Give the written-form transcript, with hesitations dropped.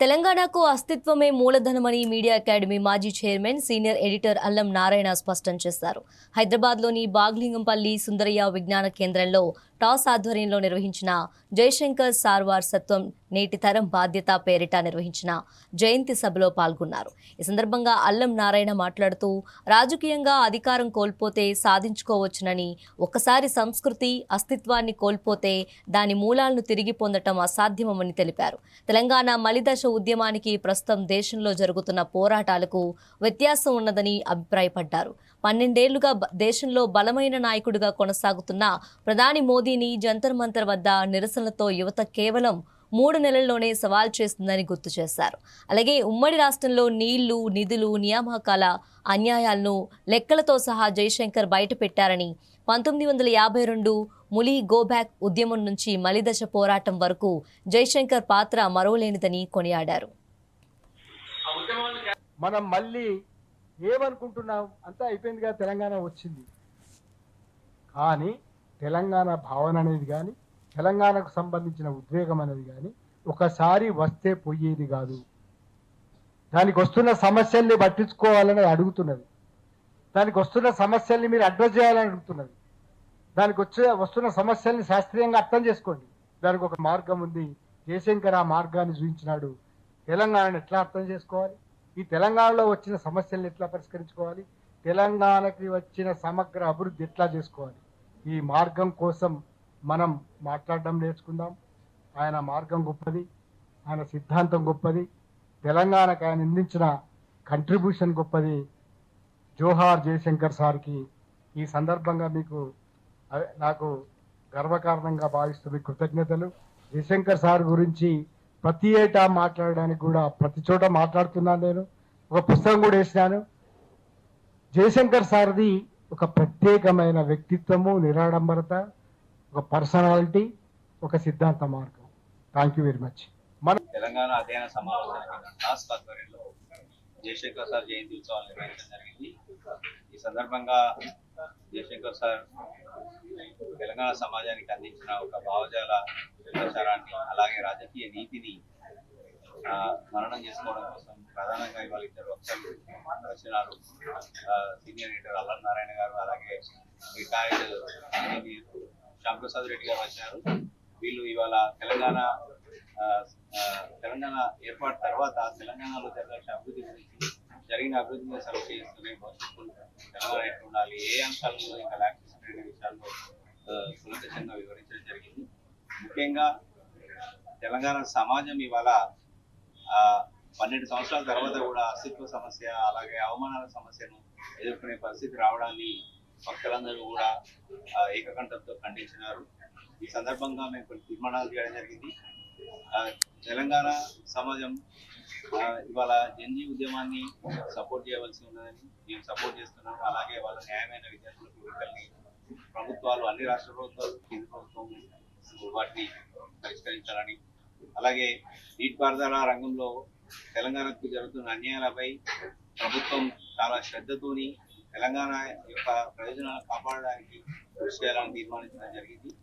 తెలంగాణకు అస్తిత్వమే మూలధనమని media academy మాజీ chairman senior editor అల్లం నారాయణ స్పష్టం చేశారు. హైదరాబాద్లోని బాగ్లింగంపల్లి సుందరయ్య విజ్ఞాన కేంద్రంలో టాస్ ఆధ్వర్యంలో నిర్వహించిన జయశంకర్ సార్ వారసత్వం నేటి తరం బాధ్యత పేరిట నిర్వహించిన జయంతి సభలో పాల్గొన్నారు. ఈ సందర్భంగా అల్లం నారాయణ మాట్లాడుతూ రాజకీయంగా అధికారం కోల్పోతే సాధించుకోవచ్చునని, ఒక్కసారి సంస్కృతి అస్తిత్వాన్ని కోల్పోతే దాని మూలాలను తిరిగి పొందటం అసాధ్యమని తెలిపారు. తెలంగాణ మలిదశ ఉద్యమానికి ప్రస్తుతం దేశంలో జరుగుతున్న పోరాటాలకు వ్యత్యాసం ఉన్నదని అభిప్రాయపడ్డారు. 12 ఏళ్లుగా దేశంలో బలమైన నాయకుడిగా కొనసాగుతున్న ప్రధాని మోదీని జంతర్ మంతర్ వద్ద నిరసనలతో యువత కేవలం 3 నెలల్లోనే సవాల్ చేస్తుందని గుర్తు చేశారు. అలాగే ఉమ్మడి రాష్ట్రంలో నీళ్లు, నిధులు, నియామకాల అన్యాయాలను లెక్కలతో సహా జయశంకర్ బయటపెట్టారని, 1952 ములి గోబ్యాక్ ఉద్యమం నుంచి మలిదశ పోరాటం వరకు జయశంకర్ పాత్ర మరోలేనిదని కొనియాడారు. మనం మళ్ళీ ఏమనుకుంటున్నాం, అంతా అయిపోయిందిగా, తెలంగాణ వచ్చింది. కానీ తెలంగాణ భావన అనేది కానీ, తెలంగాణకు సంబంధించిన ఉద్వేగం అనేది కానీ ఒకసారి వస్తే పోయేది కాదు. దానికి వస్తున్న సమస్యల్ని పట్టించుకోవాలని అడుగుతున్నది. దానికి వస్తున్న సమస్యల్ని మీరు అడ్రస్ చేయాలని అడుగుతున్నది. దానికి వస్తున్న సమస్యల్ని శాస్త్రీయంగా అర్థం చేసుకోండి. దానికి ఒక మార్గం ఉంది. జయశంకర్ ఆ మార్గాన్ని చూపించినాడు. తెలంగాణను ఎట్లా అర్థం చేసుకోవాలి, ఈ తెలంగాణలో వచ్చిన సమస్యలను ఎట్లా పరిష్కరించుకోవాలి, తెలంగాణకి వచ్చిన సమగ్ర అభివృద్ధి ఎట్లా చేసుకోవాలి, ఈ మార్గం కోసం మనం మాట్లాడడం నేర్చుకుందాం. ఆయన మార్గం గొప్పది, ఆయన సిద్ధాంతం గొప్పది, తెలంగాణకు ఆయన అందించిన కంట్రిబ్యూషన్ గొప్పది. జోహార్ జయశంకర్ సార్కి ఈ సందర్భంగా నాకు గర్వకారణంగా భావిస్తూ మీకు కృతజ్ఞతలు. జయశంకర్ సార్ గురించి ప్రతి ఏటా మాట్లాడడానికి కూడా ప్రతి చోట మాట్లాడుతున్నాను. నేను ఒక పుస్తకం కూడా వేసినాను. జయశంకర్ సార్ది ఒక ప్రత్యేకమైన వ్యక్తిత్వము, నిరాడంబరత, ఒక పర్సనాలిటీ, ఒక సిద్ధాంత మార్గం. Thank you very much. మన తెలంగాణ అధ్యయన సమావేశానికి జయశంకర్ సార్ జయంతి ఉత్సవాలు నిర్వహించడం జరిగింది. ఈ సందర్భంగా జయశంకర్ సార్ తెలంగాణ సమాజానికి అందించిన ఒక భావజాల ప్రచారాన్ని, అలాగే రాజకీయ నీతిని మననం చేసుకోవడం కోసం ప్రధానంగా ఇవాళ ఇద్దరు వక్తలు వచ్చినారు. సీనియర్ ఎడిటర్ అల్లం నారాయణ గారు, అలాగే రిటైర్డ్ ఇంజనీర్ శ్యాంప్రసాద్ రెడ్డి గారు వచ్చినారు. వీళ్ళు ఇవాళ తెలంగాణ ఏర్పాటు తర్వాత తెలంగాణలో జరగాల్సిన అభివృద్ధి గురించి, జరిగిన అభివృద్ధి మీద సమీక్ష చేస్తూనే భవిష్యత్తు తెలంగాణ ఎట్లా ఉండాలి, ఏ అంశాలలో ఇంకా ల్యాక్స్ అనే విషయాల్లో సులభంగా వివరించడం జరిగింది. ముఖ్యంగా తెలంగాణ సమాజం ఇవాళ 12 సంవత్సరాల తర్వాత కూడా అస్తిత్వ సమస్య, అలాగే అవమానాల సమస్యను ఎదుర్కొనే పరిస్థితి రావడాన్ని భక్తులందరూ కూడా ఏకకంఠంతో ఖండించినారు. ఈ సందర్భంగా మేము కొన్ని తీర్మానాలు చేయడం జరిగింది. తెలంగాణ సమాజం ఇవాళ జన్జీ ఉద్యమాన్ని సపోర్ట్ చేయవలసి ఉన్నదని మేము సపోర్ట్ చేస్తున్నాము. అలాగే వాళ్ళ న్యాయమైన విద్యార్థుల కోరికల్ని ప్రభుత్వాలు, అన్ని రాష్ట్ర ప్రభుత్వాలు, కేంద్ర ప్రభుత్వం వాటిని పరిష్కరించాలని, అలాగే నీటిపారుదల రంగంలో తెలంగాణకు జరుగుతున్న అన్యాయాలపై ప్రభుత్వం చాలా శ్రద్ధతోని తెలంగాణ యొక్క ప్రయోజనాలను కాపాడడానికి కృషి చేయాలని తీర్మానించడం జరిగింది.